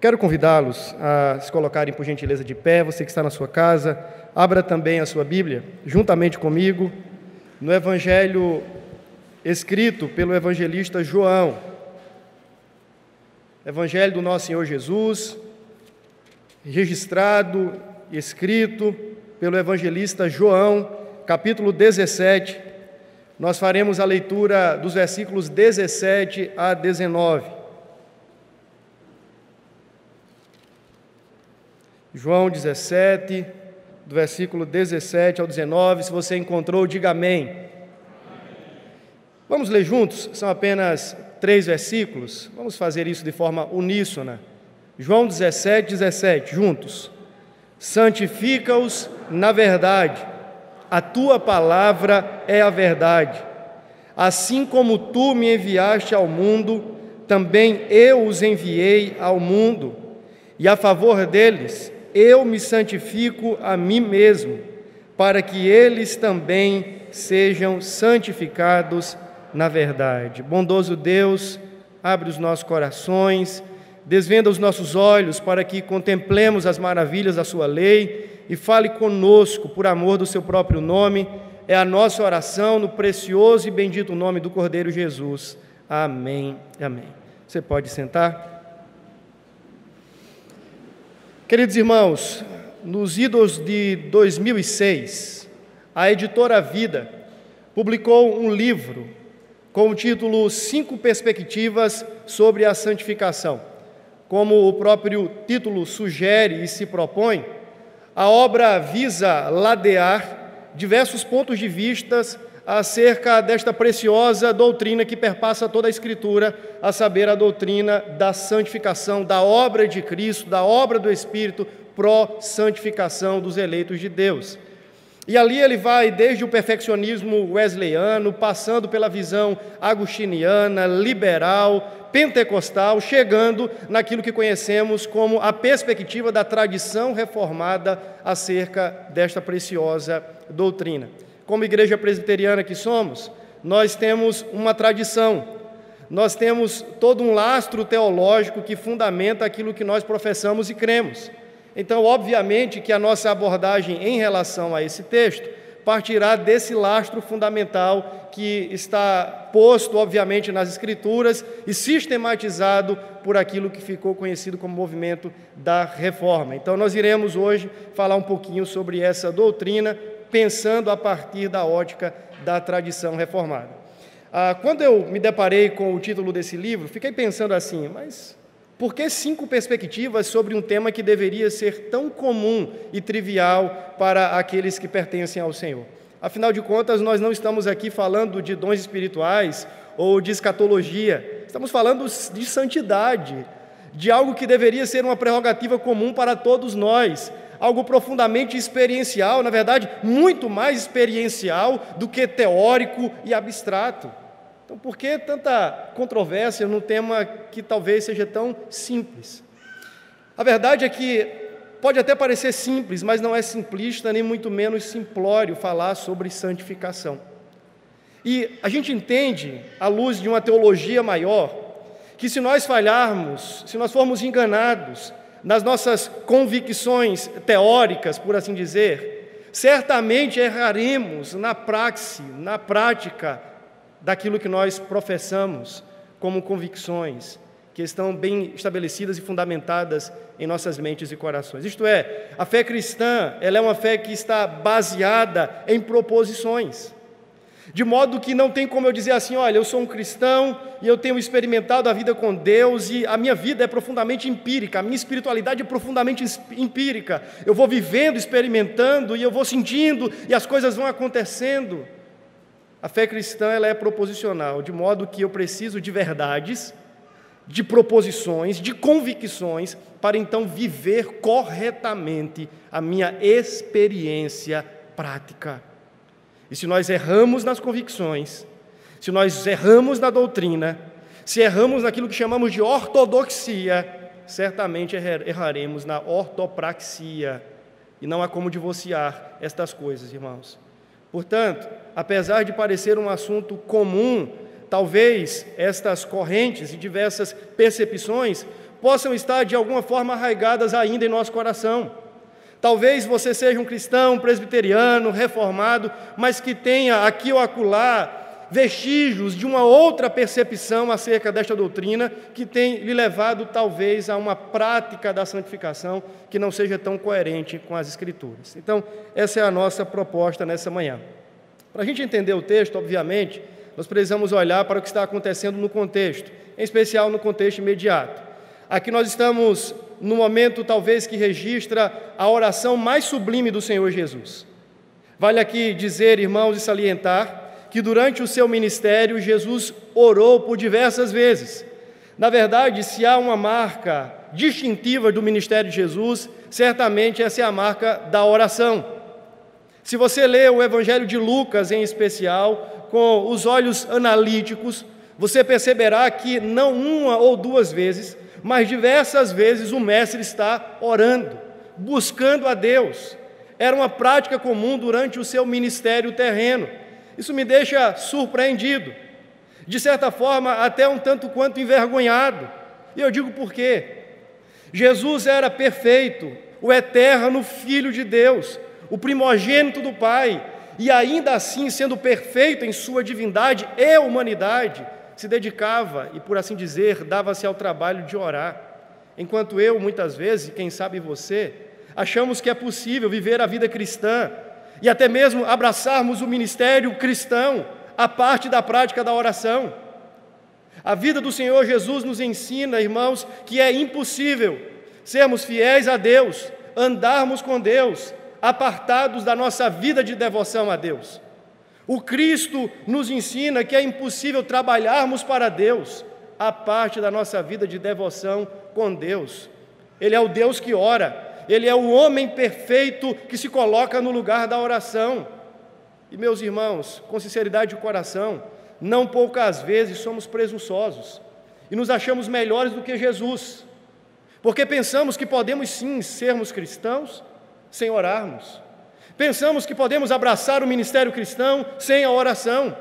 Quero convidá-los a se colocarem, por gentileza, de pé. Você que está na sua casa, abra também a sua Bíblia, juntamente comigo, no Evangelho escrito pelo evangelista João. Evangelho do nosso Senhor Jesus, registrado e escrito pelo evangelista João, capítulo 17. Nós faremos a leitura dos versículos 17 a 19. João 17, do versículo 17 ao 19. Se você encontrou, diga amém. Vamos ler juntos? São apenas 3 versículos. Vamos fazer isso de forma uníssona. João 17, 17, juntos. Santifica-os na verdade. A tua palavra é a verdade. Assim como tu me enviaste ao mundo, também eu os enviei ao mundo. E a favor deles, eu me santifico a mim mesmo, para que eles também sejam santificados na verdade. Bondoso Deus, abre os nossos corações, desvenda os nossos olhos para que contemplemos as maravilhas da sua lei e fale conosco por amor do seu próprio nome. É a nossa oração no precioso e bendito nome do Cordeiro Jesus. Amém. Amém. Você pode sentar? Queridos irmãos, nos idos de 2006, a editora Vida publicou um livro com o título 5 Perspectivas sobre a Santificação. Como o próprio título sugere e se propõe, a obra visa ladear diversos pontos de vista acerca desta preciosa doutrina que perpassa toda a Escritura, a saber, a doutrina da santificação, da obra de Cristo, da obra do Espírito, pró-santificação dos eleitos de Deus. E ali ele vai desde o perfeccionismo wesleyano, passando pela visão agostiniana, liberal, pentecostal, chegando naquilo que conhecemos como a perspectiva da tradição reformada acerca desta preciosa doutrina. Como igreja presbiteriana que somos, nós temos uma tradição, nós temos todo um lastro teológico que fundamenta aquilo que nós professamos e cremos. Então, obviamente que a nossa abordagem em relação a esse texto partirá desse lastro fundamental que está posto, obviamente, nas Escrituras e sistematizado por aquilo que ficou conhecido como movimento da Reforma. Então, nós iremos hoje falar um pouquinho sobre essa doutrina, pensando a partir da ótica da tradição reformada. Quando eu me deparei com o título desse livro, fiquei pensando assim, mas por que 5 perspectivas sobre um tema que deveria ser tão comum e trivial para aqueles que pertencem ao Senhor? Afinal de contas, nós não estamos aqui falando de dons espirituais ou de escatologia, estamos falando de santidade, de algo que deveria ser uma prerrogativa comum para todos nós, algo profundamente experiencial, na verdade, muito mais experiencial do que teórico e abstrato. Então, por que tanta controvérsia num tema que talvez seja tão simples? A verdade é que pode até parecer simples, mas não é simplista, nem muito menos simplório falar sobre santificação. E a gente entende, à luz de uma teologia maior, que se nós falharmos, se nós formos enganados nas nossas convicções teóricas, por assim dizer, certamente erraremos na praxe, na prática daquilo que nós professamos como convicções, que estão bem estabelecidas e fundamentadas em nossas mentes e corações. Isto é, a fé cristã, ela é uma fé que está baseada em proposições, de modo que não tem como eu dizer assim, olha, eu sou um cristão e eu tenho experimentado a vida com Deus e a minha vida é profundamente empírica, a minha espiritualidade é profundamente empírica. Eu vou vivendo, experimentando e eu vou sentindo e as coisas vão acontecendo. A fé cristã, ela é proposicional, de modo que eu preciso de verdades, de proposições, de convicções, para então viver corretamente a minha experiência prática. E se nós erramos nas convicções, se nós erramos na doutrina, se erramos naquilo que chamamos de ortodoxia, certamente erraremos na ortopraxia. E não há como divorciar estas coisas, irmãos. Portanto, apesar de parecer um assunto comum, talvez estas correntes e diversas percepções possam estar de alguma forma arraigadas ainda em nosso coração. Talvez você seja um cristão presbiteriano, reformado, mas que tenha aqui ou acolá vestígios de uma outra percepção acerca desta doutrina que tem lhe levado talvez a uma prática da santificação que não seja tão coerente com as Escrituras. Então, essa é a nossa proposta nessa manhã. Para a gente entender o texto, obviamente, nós precisamos olhar para o que está acontecendo no contexto, em especial no contexto imediato. Aqui nós estamos no momento talvez que registra a oração mais sublime do Senhor Jesus. Vale aqui dizer, irmãos, e salientar que durante o seu ministério Jesus orou por diversas vezes. Na verdade, se há uma marca distintiva do ministério de Jesus, certamente essa é a marca da oração. Se você lê o Evangelho de Lucas, em especial, com os olhos analíticos, você perceberá que não uma ou duas vezes, mas diversas vezes o mestre está orando, buscando a Deus. Era uma prática comum durante o seu ministério terreno. Isso me deixa surpreendido, de certa forma até um tanto quanto envergonhado. E eu digo por quê? Jesus era perfeito, o eterno Filho de Deus, o primogênito do Pai, e ainda assim, sendo perfeito em sua divindade e humanidade, se dedicava e, por assim dizer, dava-se ao trabalho de orar. Enquanto eu, muitas vezes, e quem sabe você, achamos que é possível viver a vida cristã e até mesmo abraçarmos o ministério cristão, a parte da prática da oração. A vida do Senhor Jesus nos ensina, irmãos, que é impossível sermos fiéis a Deus, andarmos com Deus, apartados da nossa vida de devoção a Deus. O Cristo nos ensina que é impossível trabalharmos para Deus, a parte da nossa vida de devoção com Deus. Ele é o Deus que ora. Ele é o homem perfeito que se coloca no lugar da oração. E, meus irmãos, com sinceridade de coração, não poucas vezes somos presunçosos e nos achamos melhores do que Jesus, porque pensamos que podemos sim sermos cristãos sem orarmos. Pensamos que podemos abraçar o ministério cristão sem a oração.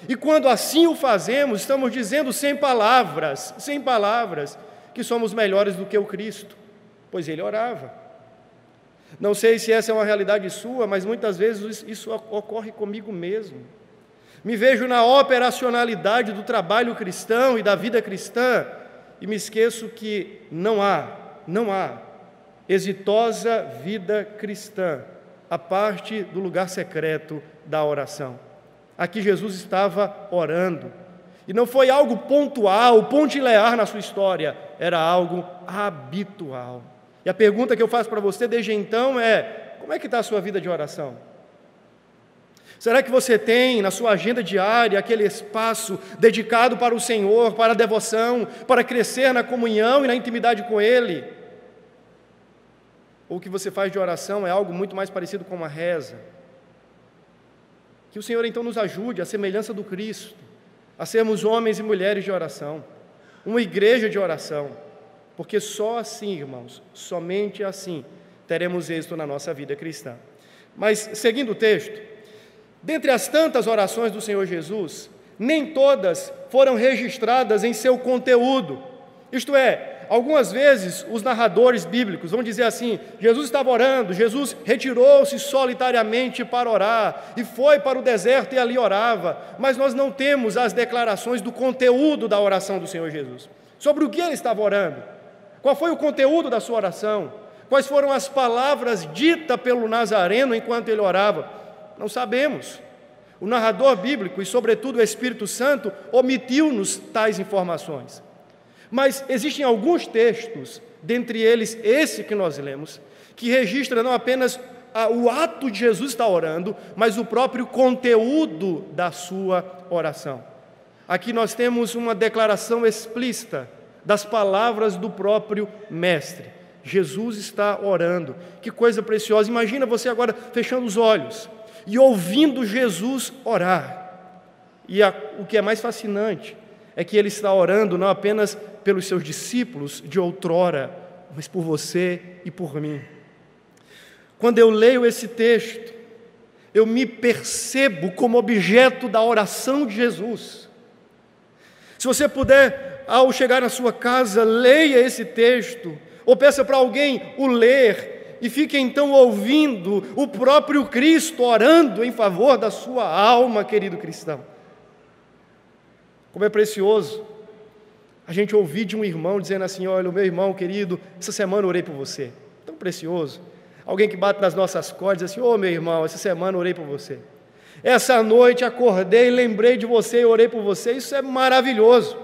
E quando assim o fazemos, estamos dizendo sem palavras, que somos melhores do que o Cristo, pois ele orava. Não sei se essa é uma realidade sua, mas muitas vezes isso ocorre comigo mesmo. Me vejo na operacionalidade do trabalho cristão e da vida cristã e me esqueço que não há exitosa vida cristã a parte do lugar secreto da oração. Aqui Jesus estava orando. E não foi algo pontual, pontilear na sua história, era algo habitual. E a pergunta que eu faço para você desde então é: como é que está a sua vida de oração? Será que você tem na sua agenda diária aquele espaço dedicado para o Senhor, para a devoção, para crescer na comunhão e na intimidade com Ele? Ou o que você faz de oração é algo muito mais parecido com uma reza? Que o Senhor então nos ajude, à semelhança do Cristo, a sermos homens e mulheres de oração, uma igreja de oração, porque só assim, irmãos, somente assim, teremos êxito na nossa vida cristã. Mas, seguindo o texto, dentre as tantas orações do Senhor Jesus, nem todas foram registradas em seu conteúdo. Isto é, algumas vezes os narradores bíblicos vão dizer assim: Jesus estava orando, Jesus retirou-se solitariamente para orar e foi para o deserto e ali orava, mas nós não temos as declarações do conteúdo da oração do Senhor Jesus. Sobre o que ele estava orando? Qual foi o conteúdo da sua oração? Quais foram as palavras ditas pelo Nazareno enquanto ele orava? Não sabemos. O narrador bíblico e, sobretudo, o Espírito Santo omitiu-nos tais informações. Mas existem alguns textos, dentre eles esse que nós lemos, que registra não apenas o ato de Jesus estar orando, mas o próprio conteúdo da sua oração. Aqui nós temos uma declaração explícita das palavras do próprio Mestre. Jesus está orando. Que coisa preciosa. Imagina você agora fechando os olhos e ouvindo Jesus orar. E o que é mais fascinante é que ele está orando não apenas pelos seus discípulos de outrora, mas por você e por mim. Quando eu leio esse texto, eu me percebo como objeto da oração de Jesus. Se você puder ao chegar na sua casa, leia esse texto, ou peça para alguém o ler, e fique então ouvindo o próprio Cristo orando em favor da sua alma, querido cristão. Como é precioso a gente ouvir de um irmão dizendo assim: olha, o meu irmão querido, essa semana eu orei por você. Tão precioso. Alguém que bate nas nossas cordas e diz assim: ô meu irmão, essa semana eu orei por você. Essa noite acordei, lembrei de você e orei por você. Isso é maravilhoso.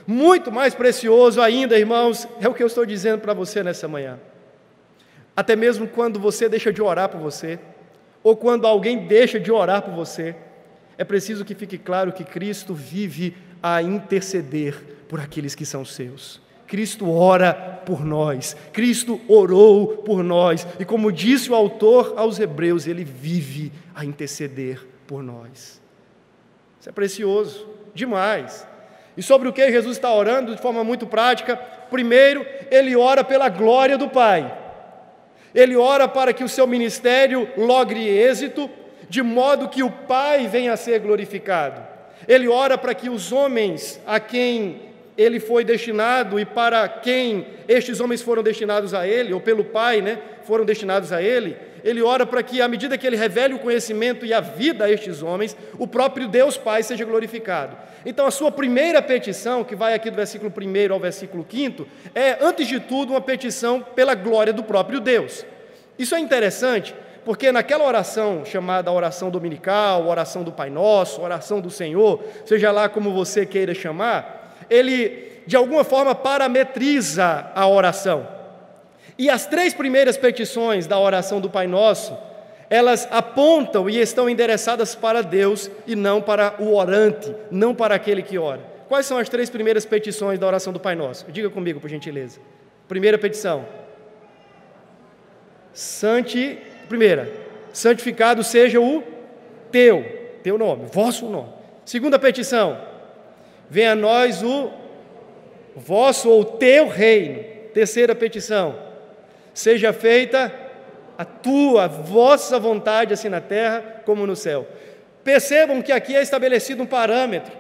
Muito mais precioso ainda, irmãos, é o que eu estou dizendo para você nessa manhã. Até mesmo quando você deixa de orar por você, ou quando alguém deixa de orar por você, é preciso que fique claro que Cristo vive a interceder por aqueles que são seus. Cristo ora por nós, Cristo orou por nós, e como disse o autor aos Hebreus, Ele vive a interceder por nós. Isso é precioso, demais. E sobre o que Jesus está orando de forma muito prática? Primeiro, Ele ora pela glória do Pai. Ele ora para que o seu ministério logre êxito, de modo que o Pai venha a ser glorificado. Ele ora para que os homens a quem Ele foi destinado e para quem estes homens foram destinados a Ele, ou pelo Pai, foram destinados a Ele, Ele ora para que, à medida que Ele revele o conhecimento e a vida a estes homens, o próprio Deus Pai seja glorificado. Então, a sua primeira petição, que vai aqui do versículo 1 ao versículo 5, é, antes de tudo, uma petição pela glória do próprio Deus. Isso é interessante, porque naquela oração chamada oração dominical, oração do Pai Nosso, oração do Senhor, seja lá como você queira chamar, ele, de alguma forma, parametriza a oração. E as 3 primeiras petições da oração do Pai Nosso, elas apontam e estão endereçadas para Deus e não para o orante, não para aquele que ora. Quais são as 3 primeiras petições da oração do Pai Nosso? Diga comigo, por gentileza. Primeira petição. Primeira, santificado seja o teu nome, vosso nome. Segunda petição, venha a nós o vosso ou teu reino. Terceira petição, seja feita a vossa vontade, assim na terra como no céu. Percebam que aqui é estabelecido um parâmetro,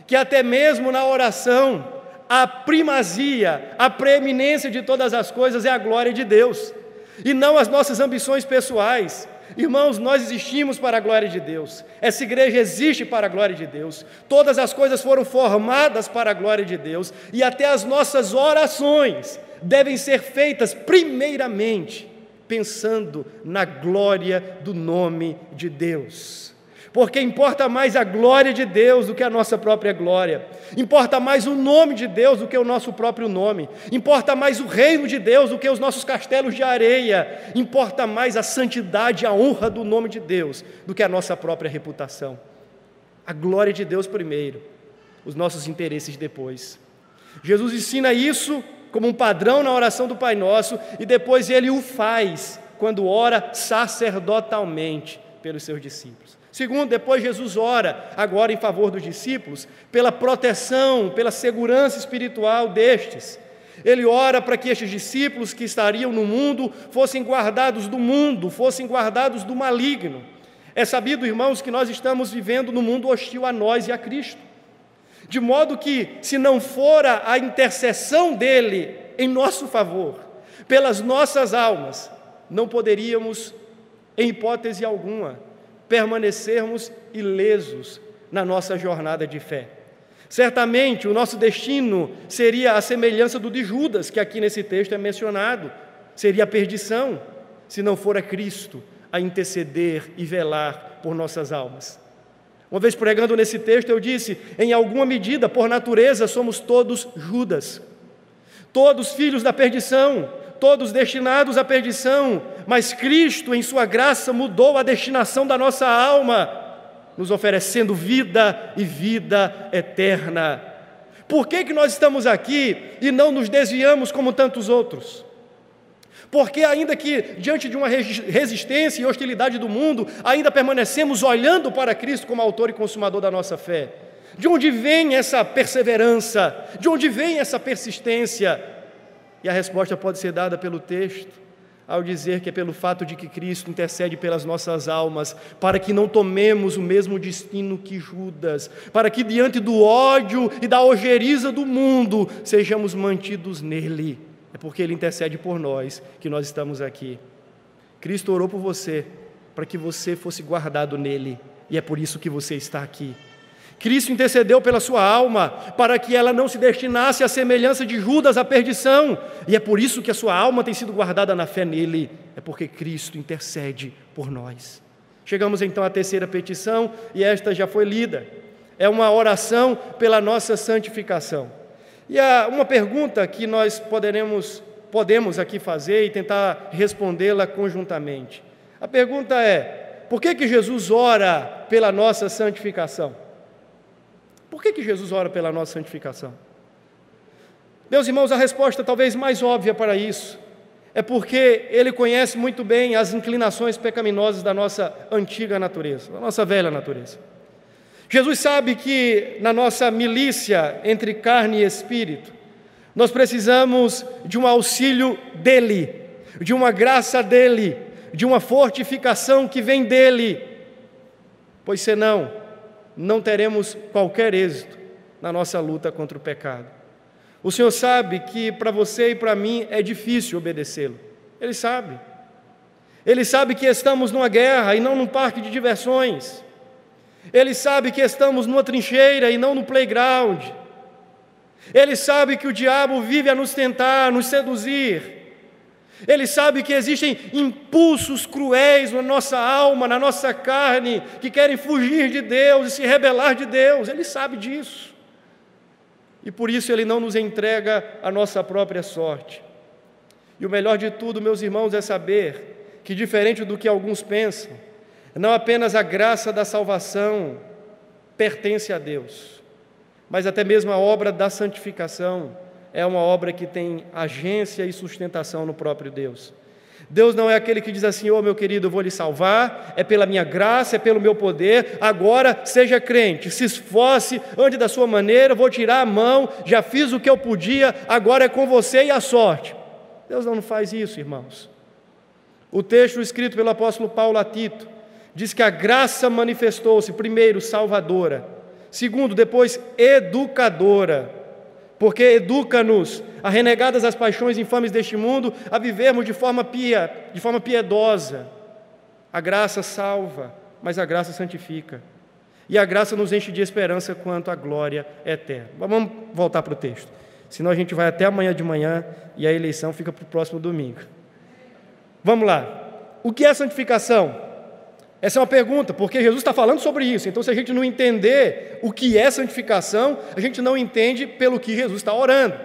que até mesmo na oração, a primazia, a preeminência de todas as coisas é a glória de Deus, e não as nossas ambições pessoais. Irmãos, nós existimos para a glória de Deus, essa igreja existe para a glória de Deus, todas as coisas foram formadas para a glória de Deus, e até as nossas orações devem ser feitas primeiramente pensando na glória do nome de Deus. Porque importa mais a glória de Deus do que a nossa própria glória, importa mais o nome de Deus do que o nosso próprio nome, importa mais o reino de Deus do que os nossos castelos de areia, importa mais a santidade e a honra do nome de Deus do que a nossa própria reputação. A glória de Deus primeiro, os nossos interesses depois. Jesus ensina isso como um padrão na oração do Pai Nosso, e depois Ele o faz quando ora sacerdotalmente pelos seus discípulos. Segundo, depois Jesus ora, agora em favor dos discípulos, pela proteção, pela segurança espiritual destes. Ele ora para que estes discípulos que estariam no mundo fossem guardados do mundo, fossem guardados do maligno. É sabido, irmãos, que nós estamos vivendo num mundo hostil a nós e a Cristo. De modo que, se não fora a intercessão dele em nosso favor, pelas nossas almas, não poderíamos, em hipótese alguma, permanecermos ilesos na nossa jornada de fé. Certamente o nosso destino seria a semelhança do de Judas, que aqui nesse texto é mencionado, seria a perdição, se não fora Cristo a interceder e velar por nossas almas. Uma vez pregando nesse texto eu disse, em alguma medida, por natureza, somos todos Judas, todos filhos da perdição, todos destinados à perdição, mas Cristo, em sua graça, mudou a destinação da nossa alma, nos oferecendo vida e vida eterna. Por que nós estamos aqui e não nos desviamos como tantos outros? Porque ainda que diante de uma resistência e hostilidade do mundo, ainda permanecemos olhando para Cristo como autor e consumador da nossa fé. De onde vem essa perseverança? De onde vem essa persistência? E a resposta pode ser dada pelo texto. ao dizer que é pelo fato de que Cristo intercede pelas nossas almas, para que não tomemos o mesmo destino que Judas, para que diante do ódio e da ojeriza do mundo, sejamos mantidos nele. É porque Ele intercede por nós que nós estamos aqui. Cristo orou por você, para que você fosse guardado nele, e é por isso que você está aqui. Cristo intercedeu pela sua alma, para que ela não se destinasse à semelhança de Judas à perdição, e é por isso que a sua alma tem sido guardada na fé nele, é porque Cristo intercede por nós. Chegamos então à terceira petição, e esta já foi lida, é uma oração pela nossa santificação. E há uma pergunta que nós podemos aqui fazer e tentar respondê-la conjuntamente. A pergunta é: por que Jesus ora pela nossa santificação? Por que Jesus ora pela nossa santificação? Meus irmãos, a resposta talvez mais óbvia para isso é porque Ele conhece muito bem as inclinações pecaminosas da nossa antiga natureza, da nossa velha natureza. Jesus sabe que na nossa milícia entre carne e espírito, nós precisamos de um auxílio dEle, de uma graça dEle, de uma fortificação que vem dEle, pois senão não teremos qualquer êxito na nossa luta contra o pecado. O Senhor sabe que para você e para mim é difícil obedecê-lo. Ele sabe. Ele sabe que estamos numa guerra e não num parque de diversões. Ele sabe que estamos numa trincheira e não no playground. Ele sabe que o diabo vive a nos tentar, nos seduzir. Ele sabe que existem impulsos cruéis na nossa alma, na nossa carne, que querem fugir de Deus e se rebelar de Deus. Ele sabe disso. E por isso Ele não nos entrega a nossa própria sorte. E o melhor de tudo, meus irmãos, é saber que, diferente do que alguns pensam, não apenas a graça da salvação pertence a Deus, mas até mesmo a obra da santificação é uma obra que tem agência e sustentação no próprio Deus. Deus não é aquele que diz assim: meu querido, eu vou lhe salvar, é pela minha graça, é pelo meu poder, agora seja crente, se esforce, ande da sua maneira, vou tirar a mão, já fiz o que eu podia, agora é com você e a sorte. Deus não faz isso, irmãos. O texto escrito pelo apóstolo Paulo a Tito diz que a graça manifestou-se, primeiro, salvadora, segundo, depois, educadora, porque educa-nos a renegadas as paixões infames deste mundo, a vivermos de forma piedosa. A graça salva, mas a graça santifica. E a graça nos enche de esperança quanto à glória eterna. Vamos voltar para o texto, senão a gente vai até amanhã de manhã e a eleição fica para o próximo domingo. Vamos lá. O que é santificação? Essa é uma pergunta, porque Jesus está falando sobre isso. Então, se a gente não entender o que é santificação, a gente não entende pelo que Jesus está orando.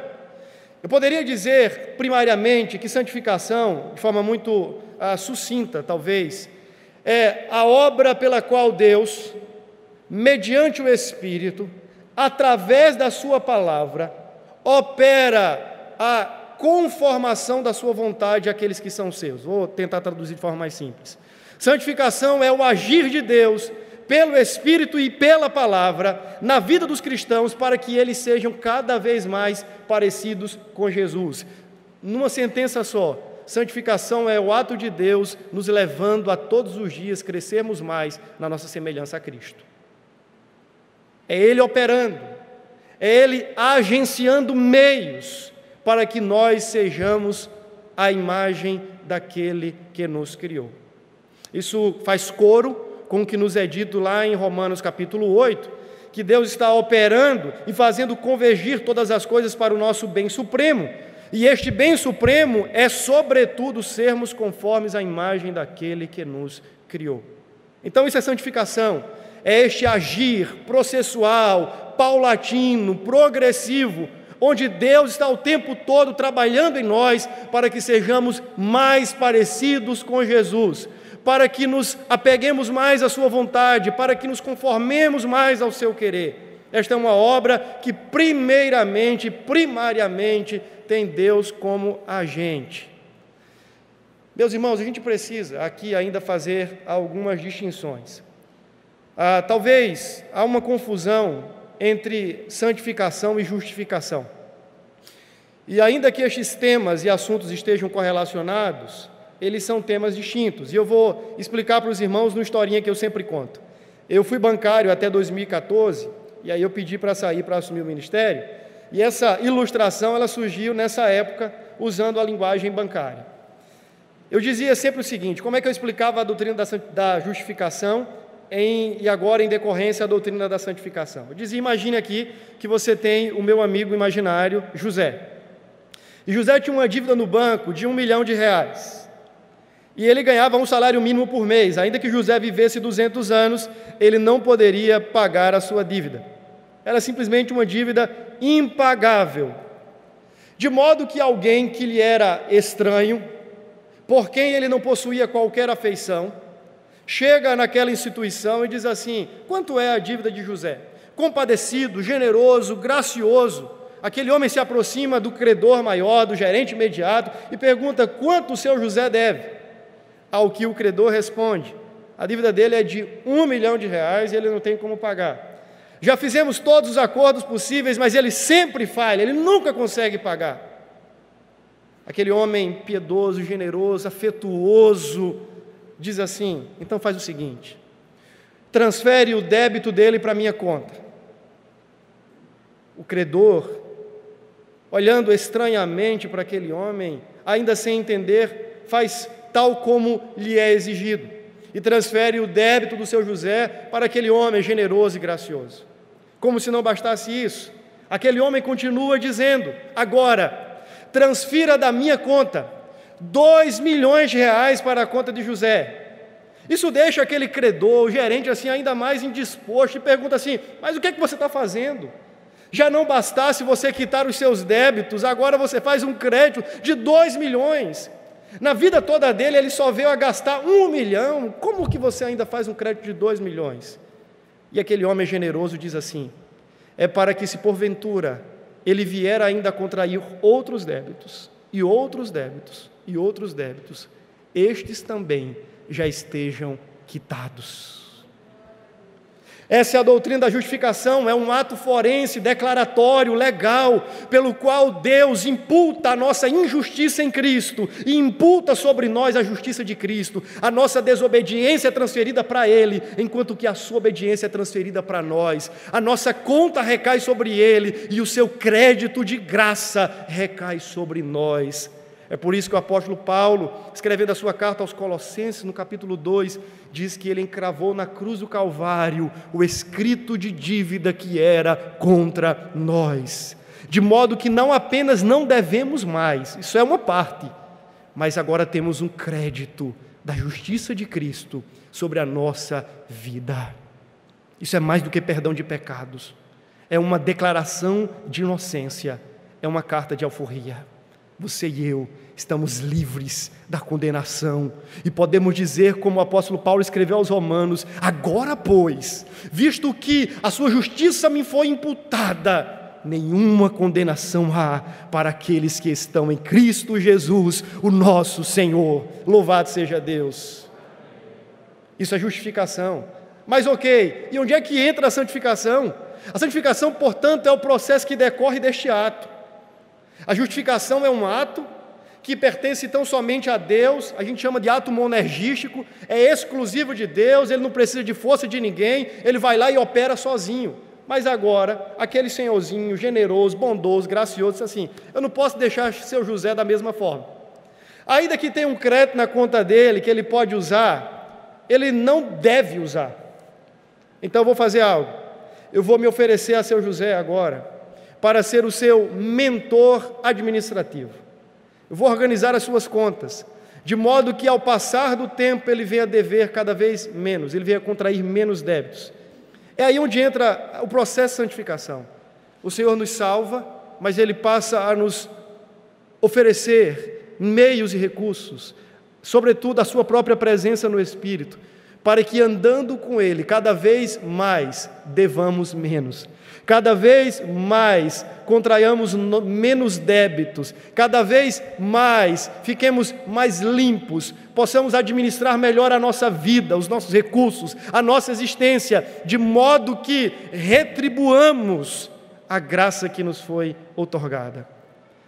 Eu poderia dizer, primariamente, que santificação, de forma muito sucinta, talvez, é a obra pela qual Deus, mediante o Espírito, através da sua palavra, opera a conformação da sua vontade àqueles que são seus. Vou tentar traduzir de forma mais simples. Santificação é o agir de Deus pelo Espírito e pela palavra na vida dos cristãos para que eles sejam cada vez mais parecidos com Jesus. Numa sentença só, santificação é o ato de Deus nos levando a todos os dias crescermos mais na nossa semelhança a Cristo. É Ele operando, é Ele agenciando meios para que nós sejamos a imagem daquele que nos criou. Isso faz coro com o que nos é dito lá em Romanos capítulo 8, que Deus está operando e fazendo convergir todas as coisas para o nosso bem supremo. E este bem supremo é, sobretudo, sermos conformes à imagem daquele que nos criou. Então isso é santificação, é este agir processual, paulatino, progressivo, onde Deus está o tempo todo trabalhando em nós para que sejamos mais parecidos com Jesus, para que nos apeguemos mais à sua vontade, para que nos conformemos mais ao seu querer. Esta é uma obra que primariamente, tem Deus como agente. Meus irmãos, a gente precisa aqui ainda fazer algumas distinções. Talvez há uma confusão entre santificação e justificação. E ainda que estes temas e assuntos estejam correlacionados, eles são temas distintos. E eu vou explicar para os irmãos numa historinha que eu sempre conto. Eu fui bancário até 2014, e aí eu pedi para sair para assumir o ministério, e essa ilustração ela surgiu nessa época, usando a linguagem bancária. Eu dizia sempre o seguinte: como é que eu explicava a doutrina da justificação e agora em decorrência a doutrina da santificação? Eu dizia: imagine aqui que você tem o meu amigo imaginário, José. E José tinha uma dívida no banco de R$1 milhão. E ele ganhava um salário mínimo por mês. Ainda que José vivesse 200 anos, ele não poderia pagar a sua dívida. Era simplesmente uma dívida impagável. De modo que alguém que lhe era estranho, por quem ele não possuía qualquer afeição, chega naquela instituição e diz assim: quanto é a dívida de José? Compadecido, generoso, gracioso, aquele homem se aproxima do credor maior, do gerente imediato, e pergunta: quanto o seu José deve? Ao que o credor responde: a dívida dele é de R$1 milhão e ele não tem como pagar. Já fizemos todos os acordos possíveis, mas ele sempre falha, ele nunca consegue pagar. Aquele homem piedoso, generoso, afetuoso, diz assim: então faz o seguinte, transfere o débito dele para a minha conta. O credor, olhando estranhamente para aquele homem, ainda sem entender, faz tal como lhe é exigido, e transfere o débito do seu José para aquele homem generoso e gracioso. Como se não bastasse isso, aquele homem continua dizendo: agora, transfira da minha conta R$2 milhões para a conta de José. Isso deixa aquele credor, o gerente, assim, ainda mais indisposto, e pergunta assim: mas o que é que você está fazendo? Já não bastasse você quitar os seus débitos, agora você faz um crédito de R$2 milhões. Na vida toda dele, ele só veio a gastar R$1 milhão. Como que você ainda faz um crédito de R$2 milhões? E aquele homem generoso diz assim: é para que, se porventura ele vier ainda a contrair outros débitos, e outros débitos, e outros débitos, estes também já estejam quitados. Essa é a doutrina da justificação, é um ato forense, declaratório, legal, pelo qual Deus imputa a nossa injustiça em Cristo e imputa sobre nós a justiça de Cristo. A nossa desobediência é transferida para Ele, enquanto que a sua obediência é transferida para nós. A nossa conta recai sobre Ele e o seu crédito de graça recai sobre nós. É por isso que o apóstolo Paulo, escrevendo a sua carta aos Colossenses, no capítulo 2, diz que ele encravou na cruz do Calvário o escrito de dívida que era contra nós, de modo que não apenas não devemos mais, isso é uma parte, mas agora temos um crédito da justiça de Cristo sobre a nossa vida. Isso é mais do que perdão de pecados, é uma declaração de inocência, é uma carta de alforria. Você e eu estamos livres da condenação e podemos dizer, como o apóstolo Paulo escreveu aos Romanos: agora, pois, visto que a sua justiça me foi imputada, nenhuma condenação há para aqueles que estão em Cristo Jesus, o nosso Senhor. Louvado seja Deus. Isso é justificação. Mas ok, e onde é que entra a santificação? A santificação, portanto, é o processo que decorre deste ato. A justificação é um ato que pertence tão somente a Deus, a gente chama de ato monergístico, é exclusivo de Deus, ele não precisa de força de ninguém, ele vai lá e opera sozinho. Mas agora, aquele senhorzinho generoso, bondoso, gracioso, diz assim: eu não posso deixar seu José da mesma forma. Ainda que tenha um crédito na conta dele que ele pode usar, ele não deve usar. Então eu vou fazer algo, eu vou me oferecer a seu José agora, para ser o seu mentor administrativo. Eu vou organizar as suas contas, de modo que ao passar do tempo ele venha a dever cada vez menos, ele venha a contrair menos débitos. É aí onde entra o processo de santificação. O Senhor nos salva, mas Ele passa a nos oferecer meios e recursos, sobretudo a sua própria presença no Espírito, para que andando com Ele, cada vez mais devamos menos, cada vez mais contraiamos menos débitos, cada vez mais fiquemos mais limpos, possamos administrar melhor a nossa vida, os nossos recursos, a nossa existência, de modo que retribuamos a graça que nos foi outorgada.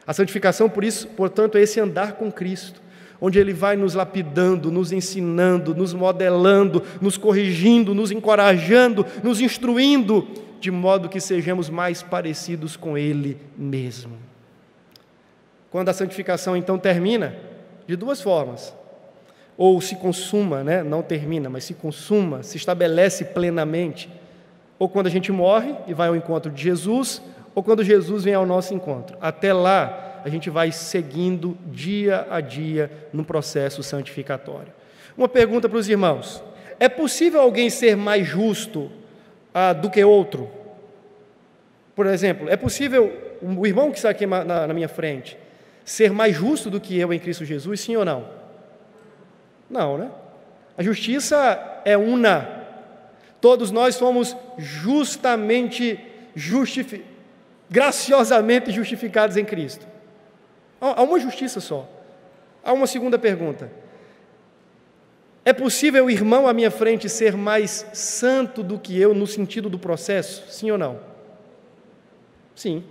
A santificação, por isso, portanto, é esse andar com Cristo, onde Ele vai nos lapidando, nos ensinando, nos modelando, nos corrigindo, nos encorajando, nos instruindo, de modo que sejamos mais parecidos com Ele mesmo. Quando a santificação então termina, de duas formas: ou se consuma, não termina, mas se consuma, se estabelece plenamente, ou quando a gente morre e vai ao encontro de Jesus, ou quando Jesus vem ao nosso encontro. Até lá, a gente vai seguindo dia a dia no processo santificatório. Uma pergunta para os irmãos: é possível alguém ser mais justo do que outro? Por exemplo, é possível o irmão que está aqui na minha frente ser mais justo do que eu em Cristo Jesus, sim ou não? Não, né? A justiça é una. Todos nós fomos graciosamente justificados em Cristo. Há uma justiça só. Há uma segunda pergunta: é possível o irmão à minha frente ser mais santo do que eu no sentido do processo? Sim ou não? Sim.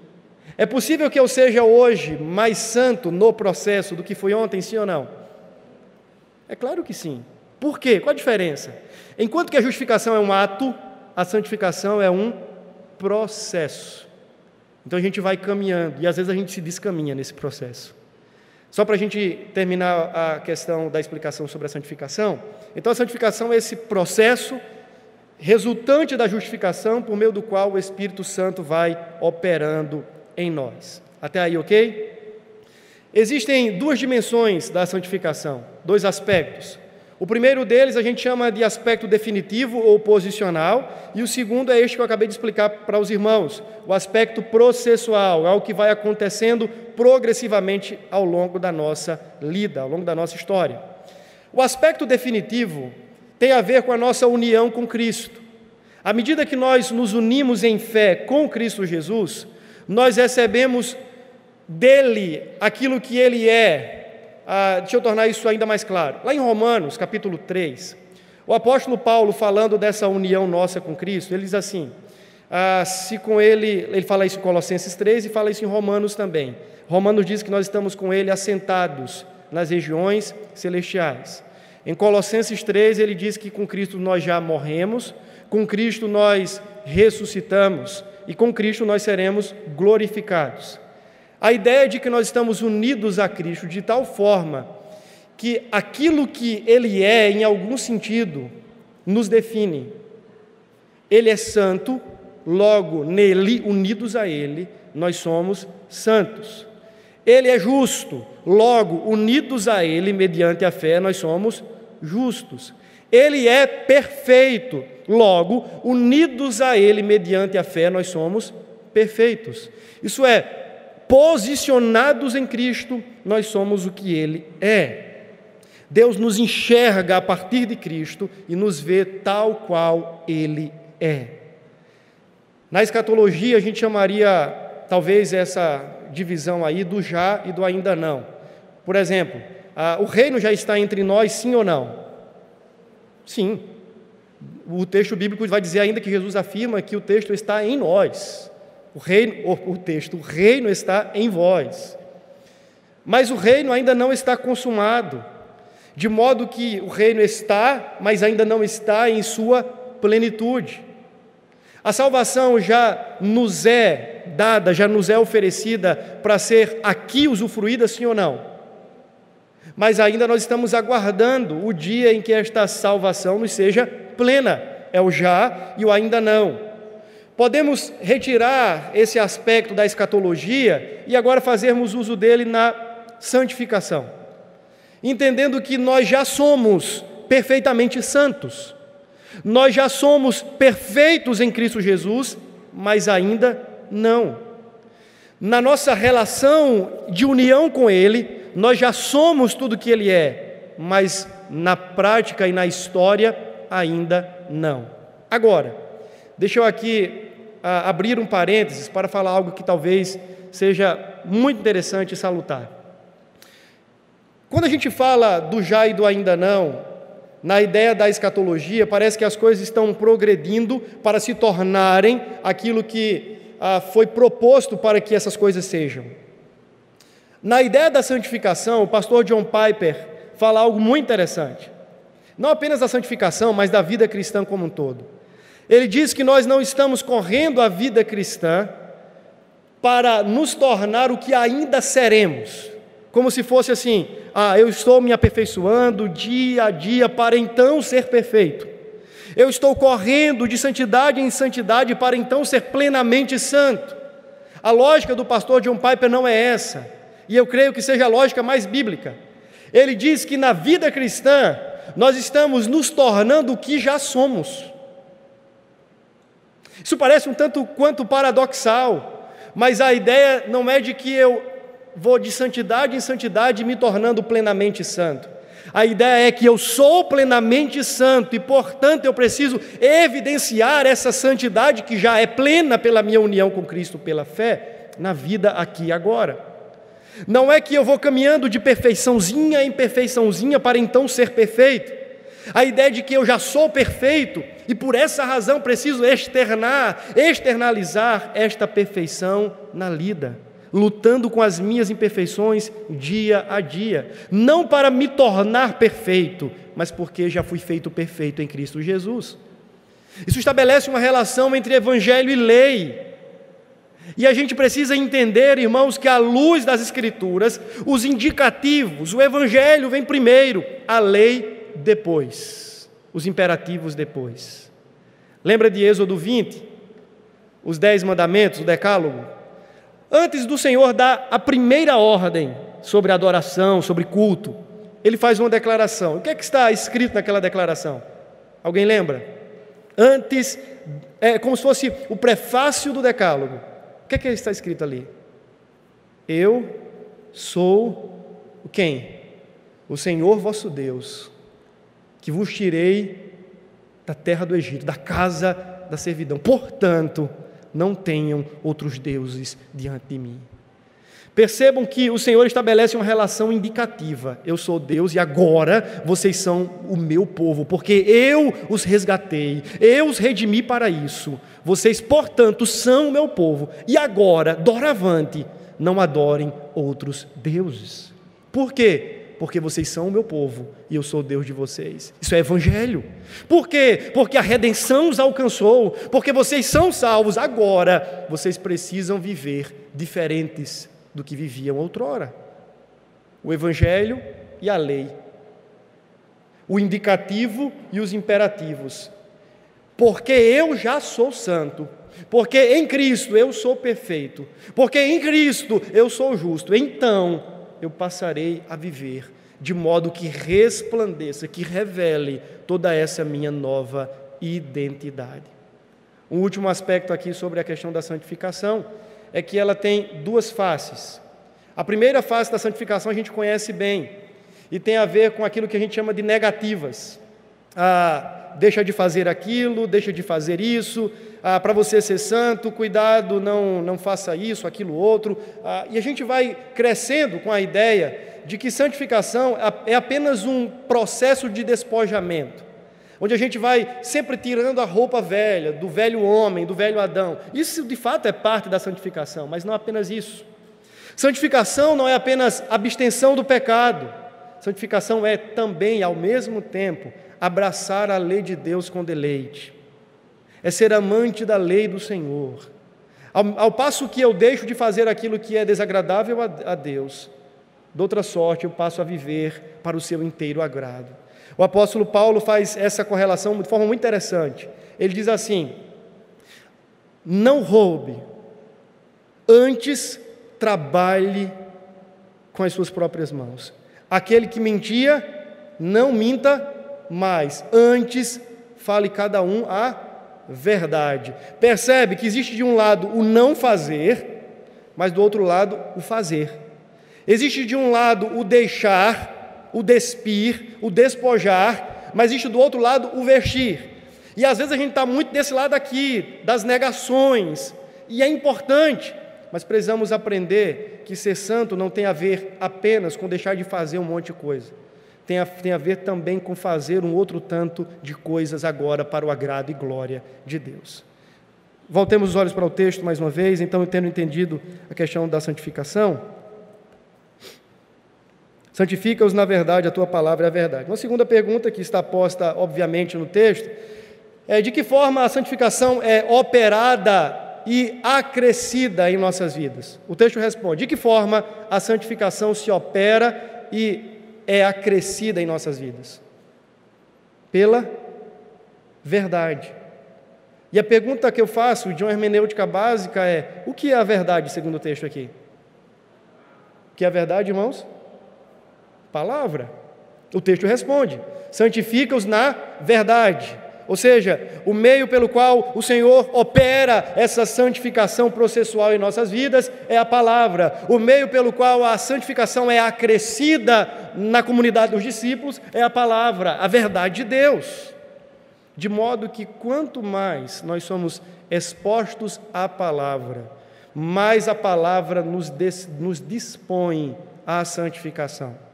É possível que eu seja hoje mais santo no processo do que fui ontem? Sim ou não? É claro que sim. Por quê? Qual a diferença? Enquanto que a justificação é um ato, a santificação é um processo. Então a gente vai caminhando, e às vezes a gente se descaminha nesse processo. Só para a gente terminar a questão da explicação sobre a santificação, então a santificação é esse processo resultante da justificação, por meio do qual o Espírito Santo vai operando em nós. Até aí, ok? Existem duas dimensões da santificação, dois aspectos. O primeiro deles a gente chama de aspecto definitivo ou posicional, e o segundo é este que eu acabei de explicar para os irmãos, o aspecto processual, é o que vai acontecendo progressivamente ao longo da nossa lida, ao longo da nossa história. O aspecto definitivo tem a ver com a nossa união com Cristo. À medida que nós nos unimos em fé com Cristo Jesus, nós recebemos dele aquilo que ele é. Deixa eu tornar isso ainda mais claro. Lá em Romanos, capítulo 3, o apóstolo Paulo, falando dessa união nossa com Cristo, ele diz assim, se com ele fala isso em Colossenses 3 e fala isso em Romanos também. Romanos diz que nós estamos com ele assentados nas regiões celestiais. Em Colossenses 3, ele diz que com Cristo nós já morremos, com Cristo nós ressuscitamos e com Cristo nós seremos glorificados. A ideia de que nós estamos unidos a Cristo de tal forma que aquilo que Ele é, em algum sentido, nos define. Ele é santo, logo, nele, unidos a Ele, nós somos santos. Ele é justo, logo, unidos a Ele, mediante a fé, nós somos justos. Ele é perfeito, logo, unidos a Ele, mediante a fé, nós somos perfeitos. Isso é, posicionados em Cristo, nós somos o que Ele é. Deus nos enxerga a partir de Cristo e nos vê tal qual Ele é. Na escatologia, a gente chamaria, talvez, essa divisão aí do já e do ainda não. Por exemplo, o reino já está entre nós, sim ou não? Sim. O texto bíblico vai dizer ainda que Jesus afirma que o texto está em nós. O reino está em vós. Mas o reino ainda não está consumado, de modo que o reino está, mas ainda não está em sua plenitude. A salvação já nos é dada, já nos é oferecida para ser aqui usufruída, sim ou não? Mas ainda nós estamos aguardando o dia em que esta salvação nos seja plena. É o já e o ainda não. Podemos retirar esse aspecto da escatologia e agora fazermos uso dele na santificação, entendendo que nós já somos perfeitamente santos, nós já somos perfeitos em Cristo Jesus, mas ainda não. Na nossa relação de união com Ele, nós já somos tudo o que Ele é, mas na prática e na história ainda não. Agora, deixa eu aqui abrir um parênteses para falar algo que talvez seja muito interessante e salutar. Quando a gente fala do já e do ainda não, na ideia da escatologia, parece que as coisas estão progredindo para se tornarem aquilo que foi proposto para que essas coisas sejam. Na ideia da santificação, o pastor John Piper fala algo muito interessante. Não apenas da santificação, mas da vida cristã como um todo. Ele diz que nós não estamos correndo a vida cristã para nos tornar o que ainda seremos. Como se fosse assim, eu estou me aperfeiçoando dia a dia para então ser perfeito. Eu estou correndo de santidade em santidade para então ser plenamente santo. A lógica do pastor John Piper não é essa, e eu creio que seja a lógica mais bíblica. Ele diz que na vida cristã, nós estamos nos tornando o que já somos. Isso parece um tanto quanto paradoxal, mas a ideia não é de que eu vou de santidade em santidade me tornando plenamente santo. A ideia é que eu sou plenamente santo e, portanto, eu preciso evidenciar essa santidade que já é plena pela minha união com Cristo pela fé, na vida aqui e agora. Não é que eu vou caminhando de perfeiçãozinha em perfeiçãozinha para então ser perfeito. A ideia de que eu já sou perfeito e por essa razão preciso externalizar esta perfeição na lida, lutando com as minhas imperfeições dia a dia, não para me tornar perfeito, mas porque já fui feito perfeito em Cristo Jesus. Isso estabelece uma relação entre evangelho e lei, e a gente precisa entender, irmãos, que à luz das Escrituras, os indicativos, o evangelho vem primeiro, a lei depois, os imperativos depois. Lembra de Êxodo 20? Os 10 mandamentos, o decálogo? Antes do Senhor dar a primeira ordem sobre adoração, sobre culto, Ele faz uma declaração. O que é que está escrito naquela declaração? Alguém lembra? Antes, é como se fosse o prefácio do decálogo. O que é que está escrito ali? Eu sou quem? O Senhor vosso Deus, que vos tirei da terra do Egito, da casa da servidão. Portanto, não tenham outros deuses diante de mim. Percebam que o Senhor estabelece uma relação indicativa. Eu sou Deus e agora vocês são o meu povo, porque eu os resgatei, eu os redimi para isso. Vocês, portanto, são o meu povo. E agora, doravante, não adorem outros deuses. Por quê? Porque vocês são o meu povo e eu sou o Deus de vocês. Isso é evangelho. Por quê? Porque a redenção os alcançou, porque vocês são salvos. Agora, vocês precisam viver diferentes do que viviam outrora. O evangelho e a lei. O indicativo e os imperativos. Porque eu já sou santo. Porque em Cristo eu sou perfeito. Porque em Cristo eu sou justo. Então, eu passarei a viver de modo que resplandeça, que revele toda essa minha nova identidade. Um último aspecto aqui sobre a questão da santificação é que ela tem duas faces. A primeira face da santificação a gente conhece bem e tem a ver com aquilo que a gente chama de negativas. Deixa de fazer aquilo, deixa de fazer isso, para você ser santo, cuidado, não faça isso, aquilo, outro. E a gente vai crescendo com a ideia de que santificação é apenas um processo de despojamento, onde a gente vai sempre tirando a roupa velha, do velho homem, do velho Adão. Isso de fato é parte da santificação, mas não apenas isso. Santificação não é apenas abstenção do pecado. Santificação é também, ao mesmo tempo, abraçar a lei de Deus com deleite. É ser amante da lei do Senhor. Ao passo que eu deixo de fazer aquilo que é desagradável a Deus, de outra sorte eu passo a viver para o seu inteiro agrado. O apóstolo Paulo faz essa correlação de forma muito interessante. Ele diz assim: não roube, antes trabalhe com as suas próprias mãos. Aquele que mentia, não minta mais, antes fale cada um a verdade. Percebe que existe de um lado o não fazer, mas do outro lado o fazer. Existe de um lado o deixar, o despir, o despojar, mas existe do outro lado o vestir. E às vezes a gente está muito desse lado aqui, das negações, e é importante, mas precisamos aprender que ser santo não tem a ver apenas com deixar de fazer um monte de coisa. Tem a ver também com fazer um outro tanto de coisas agora para o agrado e glória de Deus. Voltemos os olhos para o texto mais uma vez. Então, tendo entendido a questão da santificação, Santifica-os na verdade, a tua palavra é a verdade. Uma segunda pergunta que está posta, obviamente, no texto, é de que forma a santificação é operada e acrescida em nossas vidas? O texto responde: de que forma a santificação se opera e é acrescida em nossas vidas? Pela verdade. E a pergunta que eu faço de uma hermenêutica básica é: o que é a verdade, segundo o texto aqui? O que é a verdade, irmãos? Palavra. O texto responde: santifica-os na verdade. Ou seja, o meio pelo qual o Senhor opera essa santificação processual em nossas vidas é a palavra. O meio pelo qual a santificação é acrescida na comunidade dos discípulos é a palavra, a verdade de Deus. De modo que quanto mais nós somos expostos à palavra, mais a palavra nos dispõe à santificação.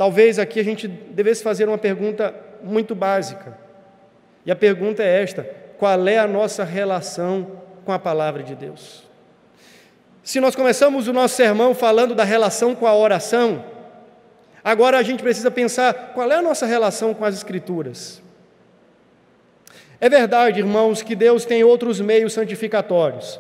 Talvez aqui a gente devesse fazer uma pergunta muito básica. E a pergunta é esta: qual é a nossa relação com a palavra de Deus? Se nós começamos o nosso sermão falando da relação com a oração, agora a gente precisa pensar qual é a nossa relação com as Escrituras. É verdade, irmãos, que Deus tem outros meios santificatórios.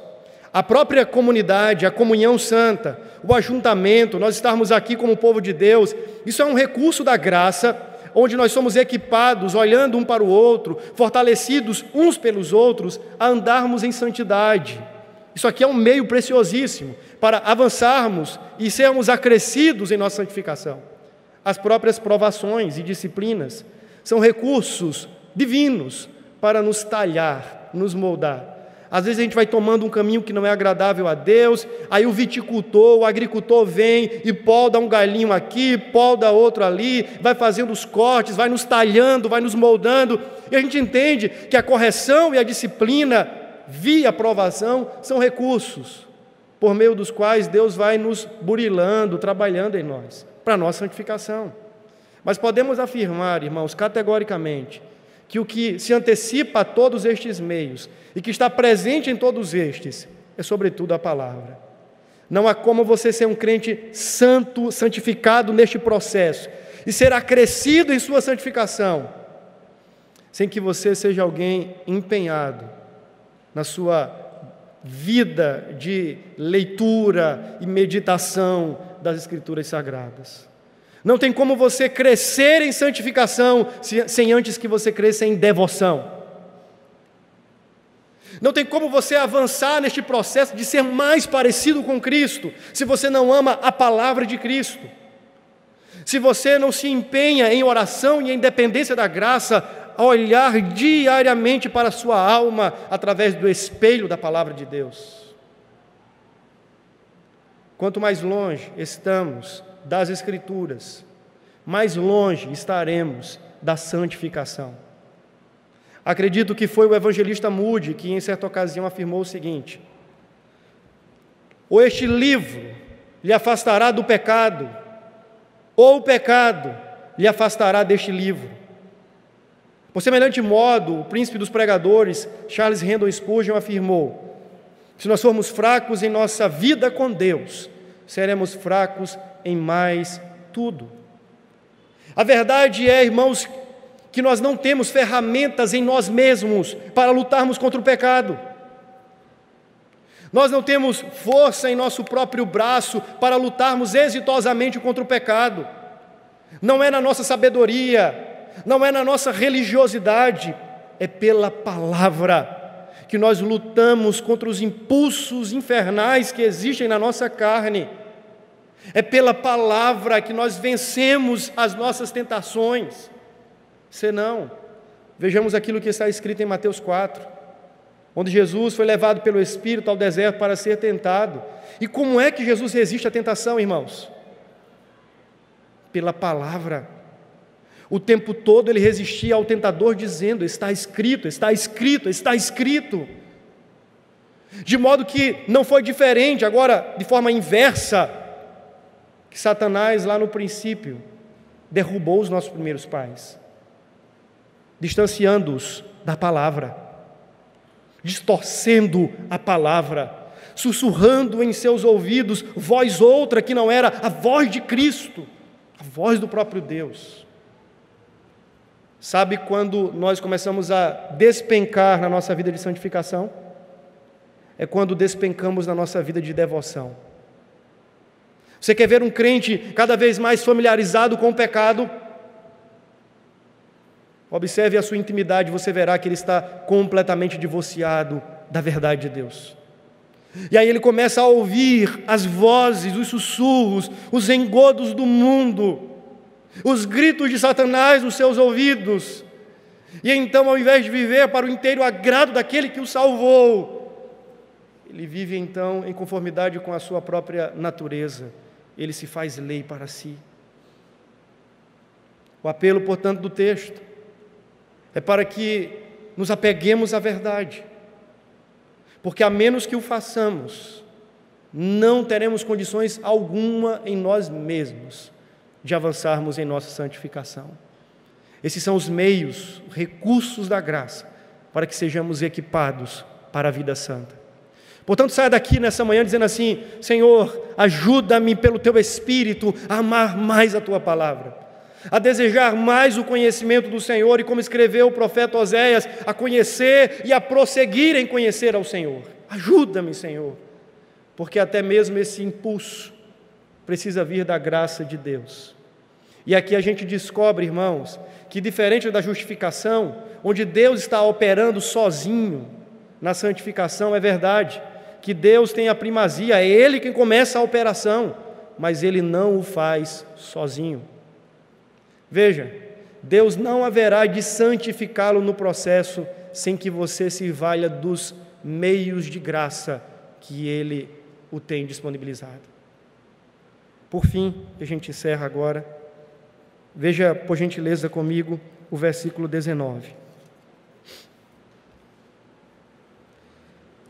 A própria comunidade, a comunhão santa, o ajuntamento, nós estarmos aqui como povo de Deus, isso é um recurso da graça, onde nós somos equipados, olhando um para o outro, fortalecidos uns pelos outros, a andarmos em santidade. Isso aqui é um meio preciosíssimo para avançarmos e sermos acrescidos em nossa santificação. As próprias provações e disciplinas são recursos divinos para nos talhar, nos moldar. Às vezes a gente vai tomando um caminho que não é agradável a Deus, aí o viticultor, o agricultor vem e poda um galinho aqui, poda outro ali, vai fazendo os cortes, vai nos talhando, vai nos moldando, e a gente entende que a correção e a disciplina, via provação, são recursos por meio dos quais Deus vai nos burilando, trabalhando em nós, para a nossa santificação. Mas podemos afirmar, irmãos, categoricamente, que o que se antecipa a todos estes meios e que está presente em todos estes é sobretudo a palavra. Não há como você ser um crente santo, santificado neste processo e ser acrescido em sua santificação sem que você seja alguém empenhado na sua vida de leitura e meditação das Escrituras Sagradas. Não tem como você crescer em santificação sem antes que você cresça em devoção. Não tem como você avançar neste processo de ser mais parecido com Cristo se você não ama a palavra de Cristo. Se você não se empenha em oração e em dependência da graça, a olhar diariamente para a sua alma através do espelho da palavra de Deus. Quanto mais longe estamos das Escrituras, mais longe estaremos da santificação. Acredito que foi o evangelista Moody que em certa ocasião afirmou o seguinte: ou este livro lhe afastará do pecado, ou o pecado lhe afastará deste livro. Por semelhante modo, o príncipe dos pregadores, Charles Haddon Spurgeon, afirmou: se nós formos fracos em nossa vida com Deus, seremos fracos em mais tudo. A verdade é, irmãos, que nós não temos ferramentas em nós mesmos para lutarmos contra o pecado. Nós não temos força em nosso próprio braço para lutarmos exitosamente contra o pecado. Não é na nossa sabedoria, não é na nossa religiosidade, é pela palavra que nós lutamos contra os impulsos infernais que existem na nossa carne. É pela palavra que nós vencemos as nossas tentações. Senão, vejamos aquilo que está escrito em Mateus 4, onde Jesus foi levado pelo Espírito ao deserto para ser tentado. E como é que Jesus resiste à tentação, irmãos? Pela palavra. O tempo todo ele resistia ao tentador dizendo: está escrito, está escrito, está escrito. De modo que não foi diferente, agora de forma inversa, que Satanás lá no princípio derrubou os nossos primeiros pais, distanciando-os da palavra, distorcendo a palavra, sussurrando em seus ouvidos voz outra que não era a voz de Cristo, a voz do próprio Deus. Sabe quando nós começamos a despencar na nossa vida de santificação? É quando despencamos na nossa vida de devoção. Você quer ver um crente cada vez mais familiarizado com o pecado? Observe a sua intimidade, você verá que ele está completamente divorciado da verdade de Deus. E aí ele começa a ouvir as vozes, os sussurros, os engodos do mundo, os gritos de Satanás nos seus ouvidos. E então, ao invés de viver para o inteiro agrado daquele que o salvou, ele vive então em conformidade com a sua própria natureza. Ele se faz lei para si. O apelo, portanto, do texto é para que nos apeguemos à verdade, porque a menos que o façamos, não teremos condições alguma em nós mesmos de avançarmos em nossa santificação. Esses são os meios, recursos da graça, para que sejamos equipados para a vida santa. Portanto, saia daqui nessa manhã dizendo assim: Senhor, ajuda-me pelo Teu Espírito a amar mais a Tua palavra, a desejar mais o conhecimento do Senhor e, como escreveu o profeta Oséias, a conhecer e a prosseguir em conhecer ao Senhor. Ajuda-me, Senhor, porque até mesmo esse impulso precisa vir da graça de Deus. E aqui a gente descobre, irmãos, que diferente da justificação, onde Deus está operando sozinho, na santificação é verdade que Deus tem a primazia, é Ele quem começa a operação, mas Ele não o faz sozinho. Veja, Deus não haverá de santificá-lo no processo sem que você se valha dos meios de graça que Ele o tem disponibilizado. Por fim, a gente encerra agora. Veja, por gentileza, comigo o versículo 19.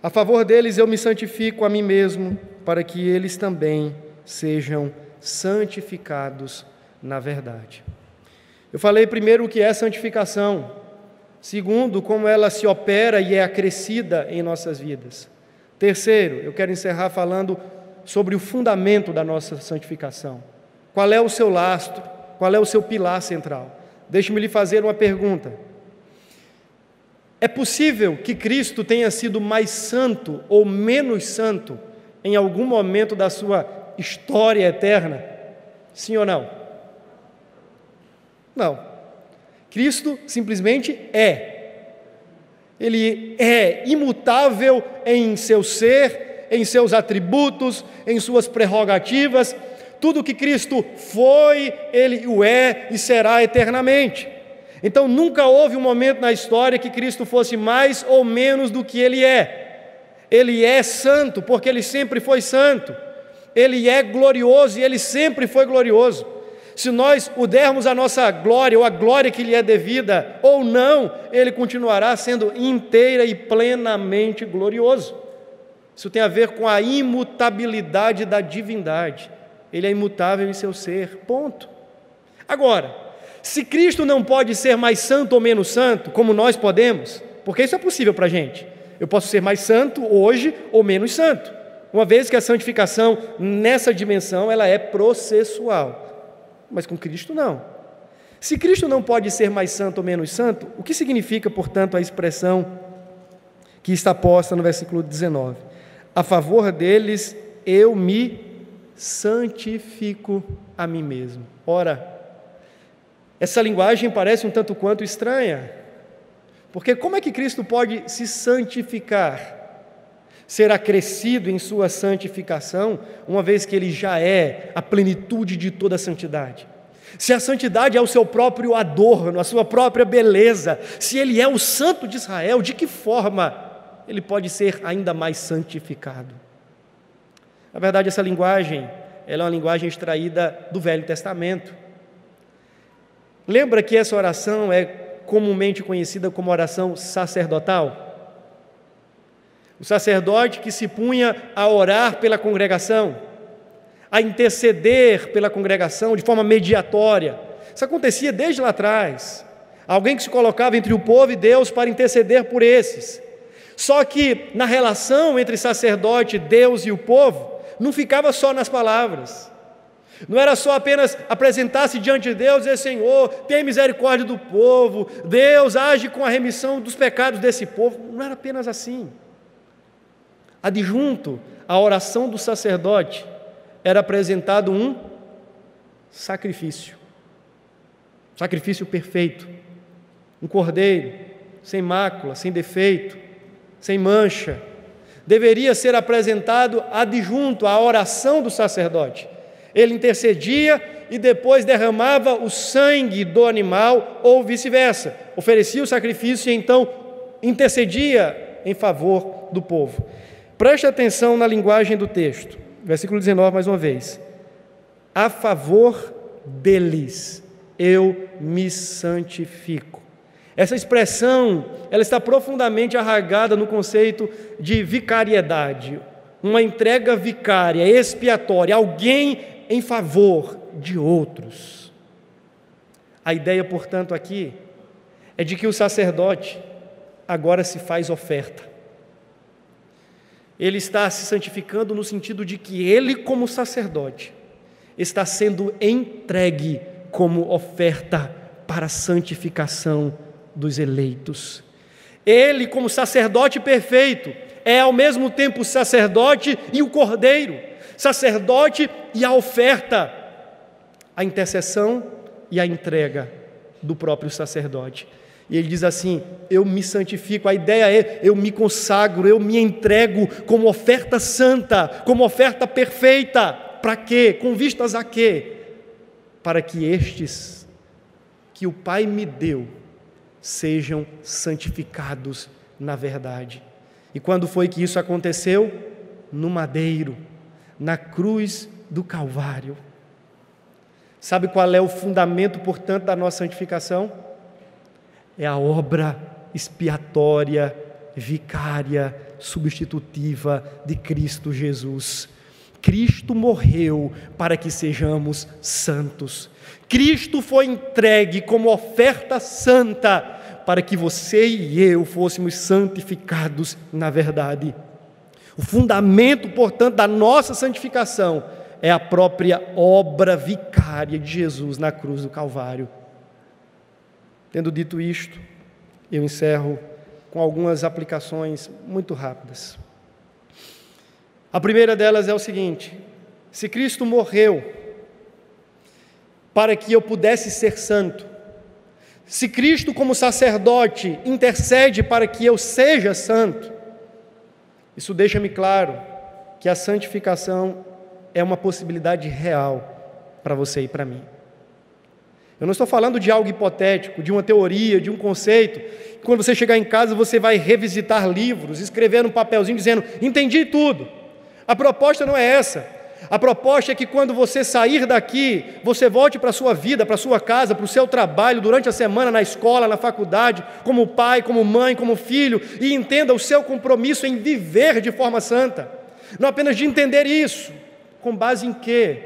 A favor deles eu me santifico a mim mesmo, para que eles também sejam santificados na verdade. Eu falei primeiro o que é santificação, segundo, como ela se opera e é acrescida em nossas vidas. Terceiro, eu quero encerrar falando sobre o fundamento da nossa santificação. Qual é o seu lastro? Qual é o seu pilar central? Deixe-me lhe fazer uma pergunta. É possível que Cristo tenha sido mais santo ou menos santo em algum momento da sua história eterna? Sim ou não? Não. Cristo simplesmente é. Ele é imutável em seu ser, em seus atributos, em suas prerrogativas. Tudo que Cristo foi, Ele o é e será eternamente. Então nunca houve um momento na história que Cristo fosse mais ou menos do que Ele é. Ele é santo, porque Ele sempre foi santo. Ele é glorioso e Ele sempre foi glorioso. Se nós o dermos a nossa glória, ou a glória que lhe é devida, ou não, Ele continuará sendo inteira e plenamente glorioso. Isso tem a ver com a imutabilidade da divindade. Ele é imutável em seu ser, ponto. Agora, se Cristo não pode ser mais santo ou menos santo, como nós podemos, porque isso é possível para a gente. Eu posso ser mais santo hoje ou menos santo, uma vez que a santificação nessa dimensão ela é processual. Mas com Cristo não. Se Cristo não pode ser mais santo ou menos santo, o que significa, portanto, a expressão que está posta no versículo 19? A favor deles eu me santifico a mim mesmo. Ora, essa linguagem parece um tanto quanto estranha, porque como é que Cristo pode se santificar, ser acrescido em sua santificação, uma vez que Ele já é a plenitude de toda a santidade? Se a santidade é o seu próprio adorno, a sua própria beleza, se Ele é o Santo de Israel, de que forma Ele pode ser ainda mais santificado? Na verdade, essa linguagem, ela é uma linguagem extraída do Velho Testamento. Lembra que essa oração é comumente conhecida como oração sacerdotal? O sacerdote que se punha a orar pela congregação, a interceder pela congregação de forma mediatória. Isso acontecia desde lá atrás. Alguém que se colocava entre o povo e Deus para interceder por esses. Só que na relação entre sacerdote, Deus e o povo, não ficava só nas palavras. Não era só apenas apresentar-se diante de Deus e dizer: Senhor, tem misericórdia do povo, Deus age com a remissão dos pecados desse povo. Não era apenas assim. Adjunto à oração do sacerdote era apresentado um sacrifício perfeito, um cordeiro, sem mácula, sem defeito, sem mancha. Deveria ser apresentado adjunto à oração do sacerdote. Ele intercedia e depois derramava o sangue do animal, ou vice-versa. Oferecia o sacrifício e então intercedia em favor do povo. Preste atenção na linguagem do texto. Versículo 19, mais uma vez. A favor deles eu me santifico. Essa expressão, ela está profundamente arraigada no conceito de vicariedade. Uma entrega vicária, expiatória, alguém em favor de outros. A ideia, portanto, aqui é de que o sacerdote agora se faz oferta. Ele está se santificando no sentido de que ele, como sacerdote, está sendo entregue como oferta para a santificação dos eleitos. Ele, como sacerdote perfeito, é ao mesmo tempo o sacerdote e o cordeiro, sacerdote e a oferta, a intercessão e a entrega do próprio sacerdote. E ele diz assim: eu me santifico. A ideia é: eu me consagro, eu me entrego como oferta santa, como oferta perfeita. Para quê? Com vistas a quê? Para que estes que o Pai me deu sejam santificados na verdade. E quando foi que isso aconteceu? No madeiro, na cruz do Calvário. Sabe qual é o fundamento, portanto, da nossa santificação? É a obra expiatória, vicária, substitutiva de Cristo Jesus. Cristo morreu para que sejamos santos. Cristo foi entregue como oferta santa para que você e eu fôssemos santificados na verdade. O fundamento, portanto, da nossa santificação é a própria obra vicária de Jesus na cruz do Calvário. Tendo dito isto, eu encerro com algumas aplicações muito rápidas. A primeira delas é o seguinte: se Cristo morreu para que eu pudesse ser santo, se Cristo como sacerdote intercede para que eu seja santo, isso deixa-me claro que a santificação é uma possibilidade real para você e para mim. Eu não estou falando de algo hipotético, de uma teoria, de um conceito. Quando você chegar em casa, você vai revisitar livros, escrever num papelzinho dizendo: entendi tudo. A proposta não é essa. A proposta é que quando você sair daqui, você volte para a sua vida, para a sua casa, para o seu trabalho, durante a semana, na escola, na faculdade, como pai, como mãe, como filho, e entenda o seu compromisso em viver de forma santa. Não apenas de entender isso. Com base em quê?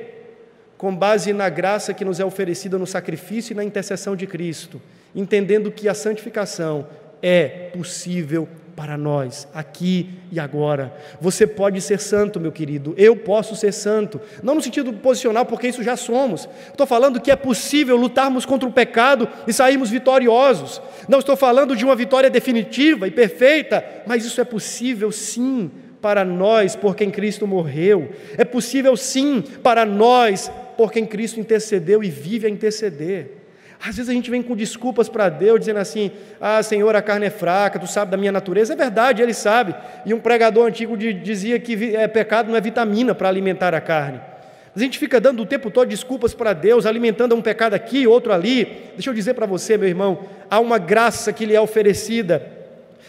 Com base na graça que nos é oferecida no sacrifício e na intercessão de Cristo, entendendo que a santificação é possível para nós, aqui e agora. Você pode ser santo, meu querido, eu posso ser santo, não no sentido posicional, porque isso já somos. Estou falando que é possível lutarmos contra o pecado e sairmos vitoriosos. Não estou falando de uma vitória definitiva e perfeita, mas isso é possível sim para nós, por quem Cristo morreu. É possível sim para nós, por quem Cristo intercedeu e vive a interceder. Às vezes a gente vem com desculpas para Deus, dizendo assim: ah, Senhor, a carne é fraca, Tu sabe da minha natureza. É verdade, Ele sabe. E um pregador antigo dizia que pecado não é vitamina para alimentar a carne. A gente fica dando o tempo todo desculpas para Deus, alimentando um pecado aqui, outro ali. Deixa eu dizer para você, meu irmão, há uma graça que lhe é oferecida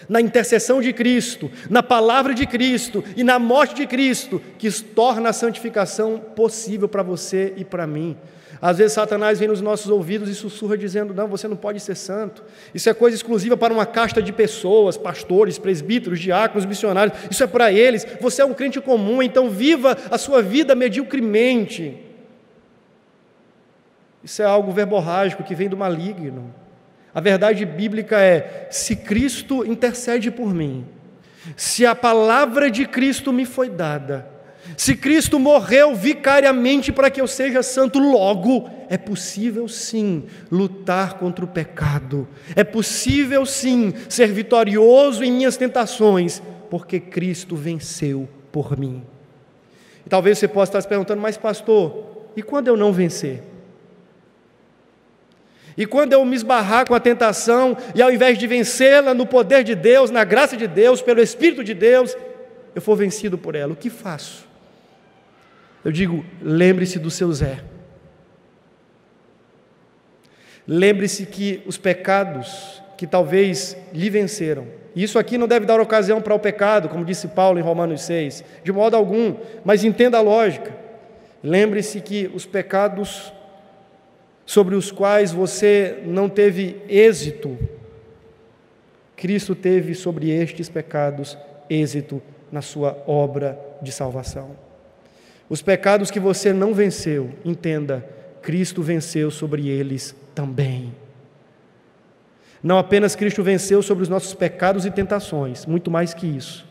na intercessão de Cristo, na palavra de Cristo e na morte de Cristo, que torna a santificação possível para você e para mim. Às vezes Satanás vem nos nossos ouvidos e sussurra dizendo: não, você não pode ser santo, isso é coisa exclusiva para uma casta de pessoas, pastores, presbíteros, diáconos, missionários, isso é para eles, você é um crente comum, então viva a sua vida mediocremente. Isso é algo verborrágico que vem do maligno. A verdade bíblica é: se Cristo intercede por mim, se a palavra de Cristo me foi dada, Se Cristo morreu vicariamente para que eu seja santo, logo é possível sim lutar contra o pecado. É possível sim ser vitorioso em minhas tentações, porque Cristo venceu por mim. E talvez você possa estar se perguntando, mas pastor, e quando eu não vencer? E quando eu me esbarrar com a tentação, e ao invés de vencê-la no poder de Deus, na graça de Deus, pelo Espírito de Deus, eu for vencido por ela, o que faço? Eu digo, lembre-se do seu Zé. Lembre-se que os pecados que talvez lhe venceram, e isso aqui não deve dar ocasião para o pecado, como disse Paulo em Romanos 6, de modo algum, mas entenda a lógica. Lembre-se que os pecados sobre os quais você não teve êxito, Cristo teve sobre estes pecados êxito na sua obra de salvação. Os pecados que você não venceu, entenda, Cristo venceu sobre eles também. Não apenas Cristo venceu sobre os nossos pecados e tentações, muito mais que isso.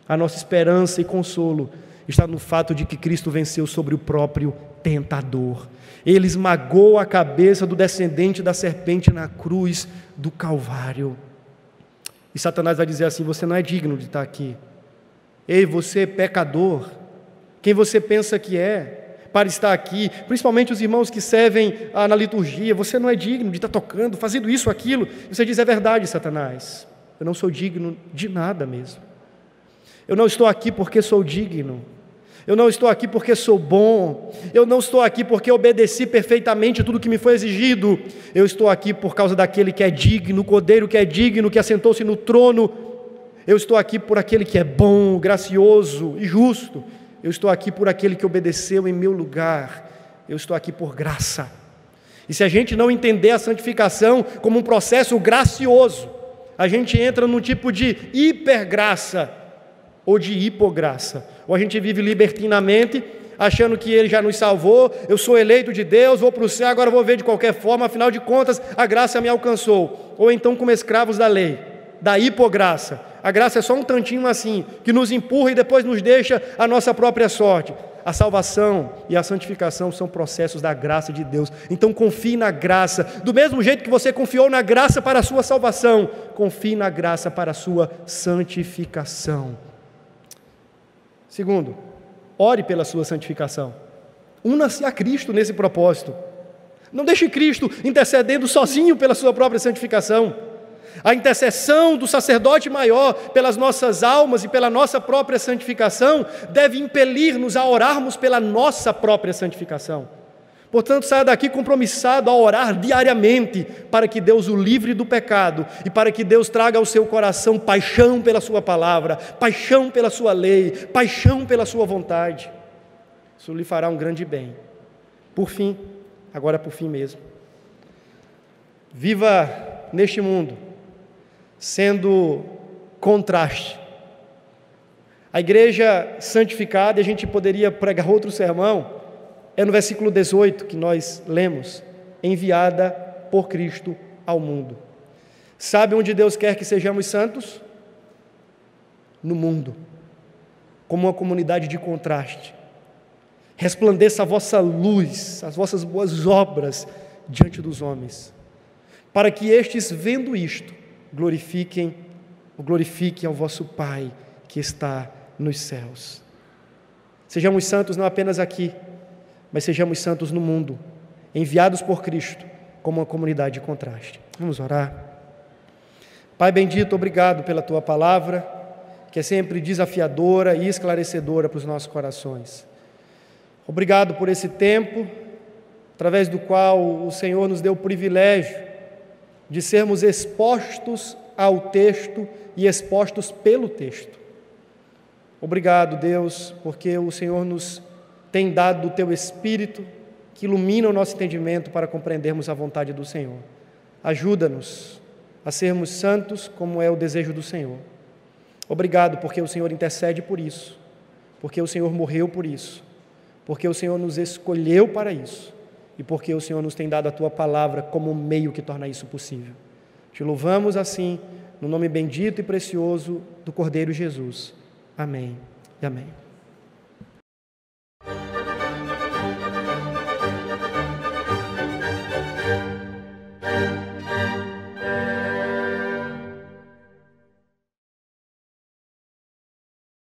A nossa esperança e consolo está no fato de que Cristo venceu sobre o próprio tentador. Ele esmagou a cabeça do descendente da serpente na cruz do Calvário. E Satanás vai dizer assim, você não é digno de estar aqui. Ei, você pecador, quem você pensa que é para estar aqui, principalmente os irmãos que servem na liturgia, você não é digno de estar tocando, fazendo isso, aquilo. E você diz, é verdade, Satanás, eu não sou digno de nada mesmo. Eu não estou aqui porque sou digno, eu não estou aqui porque sou bom, eu não estou aqui porque obedeci perfeitamente tudo que me foi exigido, eu estou aqui por causa daquele que é digno, o Cordeiro que é digno, que assentou-se no trono, eu estou aqui por aquele que é bom, gracioso e justo, eu estou aqui por aquele que obedeceu em meu lugar, eu estou aqui por graça. E se a gente não entender a santificação como um processo gracioso, a gente entra num tipo de hipergraça ou de hipograça, ou a gente vive libertinamente, achando que Ele já nos salvou, eu sou eleito de Deus, vou para o céu, agora vou ver de qualquer forma, afinal de contas a graça me alcançou. Ou então como escravos da lei, da hipograça, a graça é só um tantinho assim, que nos empurra e depois nos deixa a nossa própria sorte. A salvação e a santificação são processos da graça de Deus. Então confie na graça, do mesmo jeito que você confiou na graça para a sua salvação, confie na graça para a sua santificação. Segundo, ore pela sua santificação. Una-se a Cristo nesse propósito. Não deixe Cristo intercedendo sozinho pela sua própria santificação. A intercessão do sacerdote maior pelas nossas almas e pela nossa própria santificação deve impelir-nos a orarmos pela nossa própria santificação. Portanto, saia daqui compromissado a orar diariamente para que Deus o livre do pecado e para que Deus traga ao seu coração paixão pela sua palavra, paixão pela sua lei, paixão pela sua vontade. Isso lhe fará um grande bem. Por fim, agora por fim mesmo, viva neste mundo sendo contraste. A igreja santificada, e a gente poderia pregar outro sermão, é no versículo 18 que nós lemos, enviada por Cristo ao mundo. Sabe onde Deus quer que sejamos santos? No mundo, como uma comunidade de contraste. Resplandeça a vossa luz, as vossas boas obras diante dos homens, para que estes, vendo isto, glorifiquem ao vosso Pai que está nos céus. Sejamos santos não apenas aqui, mas sejamos santos no mundo, enviados por Cristo como uma comunidade de contraste. Vamos orar. Pai bendito, obrigado pela Tua palavra, que é sempre desafiadora e esclarecedora para os nossos corações. Obrigado por esse tempo, através do qual o Senhor nos deu o privilégio de sermos expostos ao texto e expostos pelo texto. Obrigado, Deus, porque o Senhor nos tem dado o Teu Espírito, que ilumina o nosso entendimento para compreendermos a vontade do Senhor. Ajuda-nos a sermos santos, como é o desejo do Senhor. Obrigado, porque o Senhor intercede por isso, porque o Senhor morreu por isso, porque o Senhor nos escolheu para isso, e porque o Senhor nos tem dado a Tua palavra como um meio que torna isso possível. Te louvamos assim, no nome bendito e precioso do Cordeiro Jesus. Amém e amém.